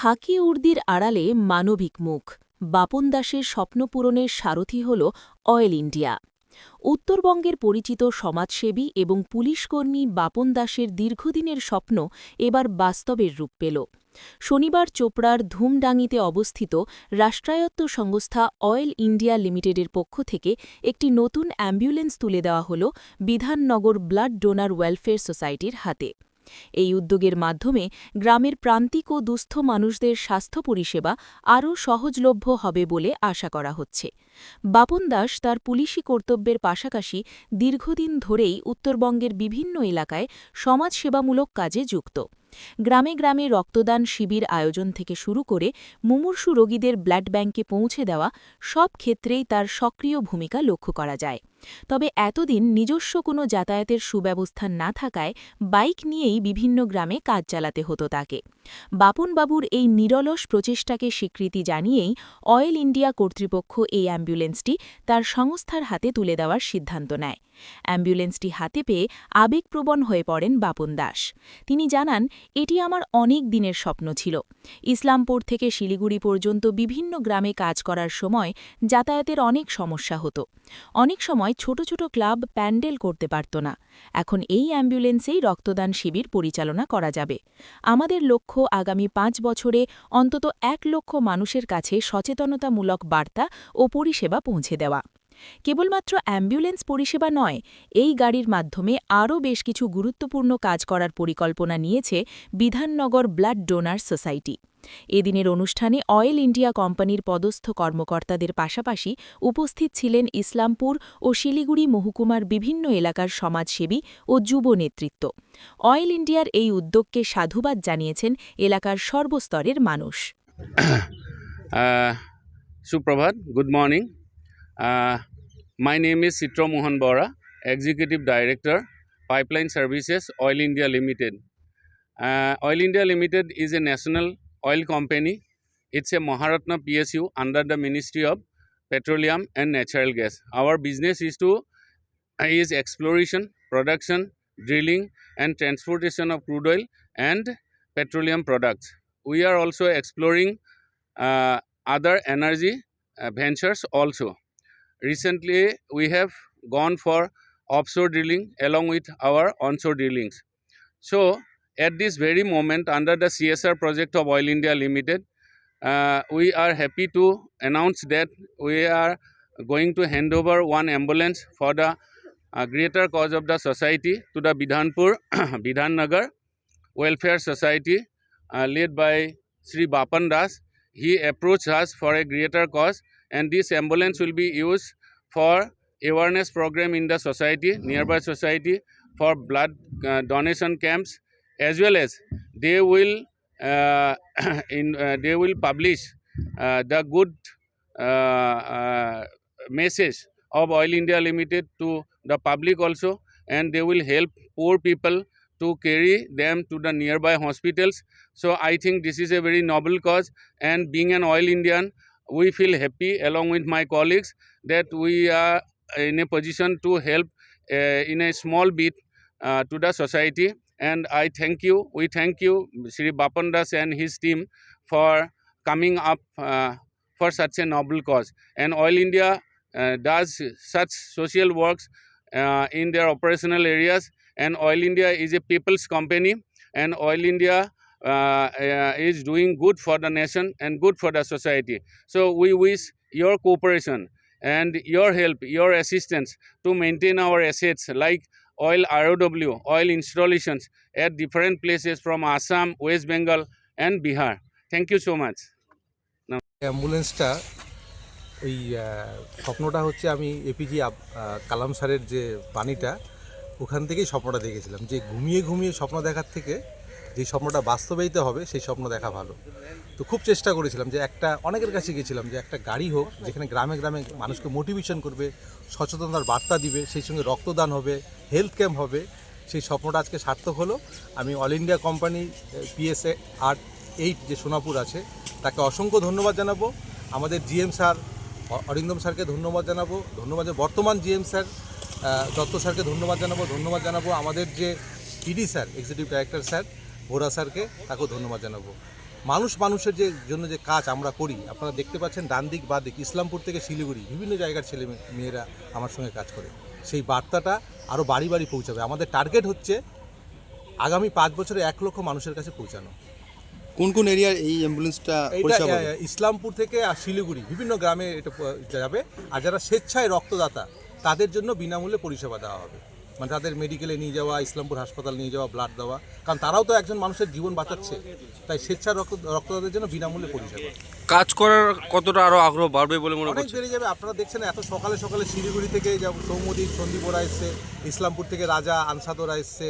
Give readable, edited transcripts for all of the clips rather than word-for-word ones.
খাকি উর্দির আড়ালে মানবিক মুখ, বাপন দাসের স্বপ্নপূরণের সারথি হল অয়েল ইন্ডিয়া। উত্তরবঙ্গের পরিচিত সমাজসেবী এবং পুলিশকর্মী বাপন দাসের দীর্ঘদিনের স্বপ্ন এবার বাস্তবের রূপ পেল। শনিবার চোপড়ার ধুমডাঙ্গিতে অবস্থিত রাষ্ট্রায়ত্ত সংস্থা অয়েল ইন্ডিয়া লিমিটেডের পক্ষ থেকে একটি নতুন অ্যাম্বুলেন্স তুলে দেওয়া হল বিধাননগর ব্লাড ডোনার ওয়েলফেয়ার সোসাইটির হাতে। এই উদ্যোগের মাধ্যমে গ্রামের প্রান্তিক ও দুস্থ মানুষদের স্বাস্থ্য পরিষেবা আরও সহজলভ্য হবে বলে আশা করা হচ্ছে। বাপন দাস তার পুলিশি কর্তব্যের পাশাপাশি দীর্ঘদিন ধরেই উত্তরবঙ্গের বিভিন্ন এলাকায় সমাজসেবামূলক কাজে যুক্ত। গ্রামে গ্রামে রক্তদান শিবির আয়োজন থেকে শুরু করে মুমূর্ষু রোগীদের ব্লাড ব্যাংকে পৌঁছে দেওয়া সব ক্ষেত্রেই তার সক্রিয় ভূমিকা লক্ষ্য করা যায়। তবে এতদিন নিজস্ব কোনো যাতায়াতের সুব্যবস্থা না থাকায় বাইক নিয়েই বিভিন্ন গ্রামে কাজ চালাতে হতো তাকে। বাপনবাবুর এই নিরলস প্রচেষ্টাকে স্বীকৃতি জানিয়েই অয়েল ইন্ডিয়া কর্তৃপক্ষ এই অ্যাম্বুলেন্সটি তার সংস্থার হাতে তুলে দেওয়ার সিদ্ধান্ত নেয়। অ্যাম্বুলেন্সটি হাতে পেয়ে আবেগপ্রবণ হয়ে পড়েন বাপন দাস। তিনি জানান, এটি আমার অনেক দিনের স্বপ্ন ছিল। ইসলামপুর থেকে শিলিগুড়ি পর্যন্ত বিভিন্ন গ্রামে কাজ করার সময় যাতায়াতের অনেক সমস্যা হতো। অনেক সময় ছোট ছোট ক্লাব প্যান্ডেল করতে পারত না। এখন এই অ্যাম্বুলেন্সেই রক্তদান শিবির পরিচালনা করা যাবে। আমাদের লক্ষ্য আগামী 5 বছরে অন্তত 1 লক্ষ মানুষের কাছে সচেতনতামূলক বার্তা ও পরিষেবা পৌঁছে দেওয়া। কেবলমাত্র অ্যাম্বুলেন্স পরিষেবা নয়, এই গাড়ির মাধ্যমে আরও বেশ কিছু গুরুত্বপূর্ণ কাজ করার পরিকল্পনা নিয়েছে বিধাননগর ব্লাড ডোনার সোসাইটি। এদিনের অনুষ্ঠানে অয়েল ইন্ডিয়া কোম্পানির পদস্থ কর্মকর্তাদের পাশাপাশি উপস্থিত ছিলেন ইসলামপুর ও শিলিগুড়ি মহকুমার বিভিন্ন এলাকার সমাজসেবী ও যুব নেতৃত্ব। অয়েল ইন্ডিয়ার এই উদ্যোগকে সাধুবাদ জানিয়েছেন এলাকার সর্বস্তরের মানুষ। সুপ্রভাত, good morning. My name is Citra Mohan Bora, Executive Director, Pipeline Services, Oil India Limited. Oil India Limited is a national oil company. It's a Maharatna PSU under the Ministry of Petroleum and Natural Gas. Our business is exploration, production, drilling and transportation of crude oil and petroleum products. We are also exploring other energy ventures also. Recently, we have gone for offshore drilling along with our onshore drillings. So, at this very moment, under the CSR project of Oil India Limited, we are happy to announce that we are going to hand over one ambulance for the greater cause of the society to the Bidhannagar Welfare Society led by Sri Bapan Das. He approached us for a greater cause, and this ambulance will be used for awareness program in the society, nearby society, for blood donation camps, as well as they will they will publish the good message of Oil India Limited to the public also, and they will help poor people to carry them to the nearby hospitals. So I think this is a very noble cause, and being an Oil Indian, we feel happy along with my colleagues that we are in a position to help in a small bit to the society. And we thank you Sri Bapan Das and his team for coming up for such a noble cause. And Oil India does such social works in their operational areas, and Oil India is a people's company, and Oil India is doing good for the nation and good for the society. So we wish your cooperation and your help, your assistance to maintain our assets like oil ROW, oil installations at different places from Assam, West Bengal and Bihar. Thank you so much. অ্যাম্বুলেন্সটা ওই স্বপ্নটা হচ্ছে আমি APJ কালাম স্যারের যে বাণীটা, ওখান থেকেই স্বপ্নটা দেখেছিলাম যে ঘুমিয়ে ঘুমিয়ে স্বপ্ন দেখার থেকে যে স্বপ্নটা বাস্তবায়িত হবে সেই স্বপ্ন দেখা ভালো। তো খুব চেষ্টা করেছিলাম যে অনেকের কাছে গিয়েছিলাম যে একটা গাড়ি হোক যেখানে গ্রামে গ্রামে মানুষকে মোটিভেশন করবে, সচেতনতার বার্তা দিবে, সেই সঙ্গে রক্তদান হবে, হেলথ ক্যাম্প হবে। সেই স্বপ্নটা আজকে সার্থক হলো। আমি all India company PSA R8 যে সোনাপুর আছে তাকে অসংখ্য ধন্যবাদ জানাবো। আমাদের GM স্যার অরিন্দম স্যারকে ধন্যবাদ জানাবো। বর্তমান GM স্যার দত্ত স্যারকে ধন্যবাদ জানাবো। আমাদের যে PD sir, executive director sir Vora স্যারকে, তাকেও ধন্যবাদ জানাবো। মানুষের জন্য যে কাজ আমরা করি, আপনারা দেখতে পাচ্ছেন ডান দিক বা দিক ইসলামপুর থেকে শিলিগুড়ি বিভিন্ন জায়গার ছেলে মেয়েরা আমার সঙ্গে কাজ করে। সেই বার্তাটা আরও বাড়ি বাড়ি পৌঁছাবে। আমাদের টার্গেট হচ্ছে আগামী 5 বছরে 1 লক্ষ মানুষের কাছে পৌঁছানো। কোন কোন এরিয়ার এই অ্যাম্বুলেন্সটা এইটা পরিষেবা পাবে? ইসলামপুর থেকে আর শিলিগুড়ি বিভিন্ন গ্রামে এটা যাবে। আর যারা স্বেচ্ছায় রক্তদাতা তাদের জন্য বিনামূল্যে পরিষেবা দেওয়া হবে, মানে তাদের মেডিকেলে নিয়ে যাওয়া, ইসলামপুর হাসপাতাল নিয়ে যাওয়া, ব্লাড দেওয়া, কারণ তারাও তো একজন মানুষের জীবন বাঁচাচ্ছে। তাই স্বেচ্ছায় রক্তদাতাদের জন্য বিনামূল্যে পরিষেবা। কাজ করার কতটা আরো আগ্রহ বাড়বে বলে মনে অনেক করছেন? বেড়ে যাবে। আপনারা দেখছেন এত সকালে সকালে শিলিগুড়ি থেকে সৌমদ্বীপ সন্দীপ ওরা এসছে, ইসলামপুর থেকে রাজা আনসাদ ওরা এসছে,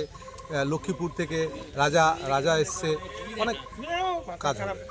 লক্ষ্মীপুর থেকে রাজা এসছে, অনেক কাজ হবে।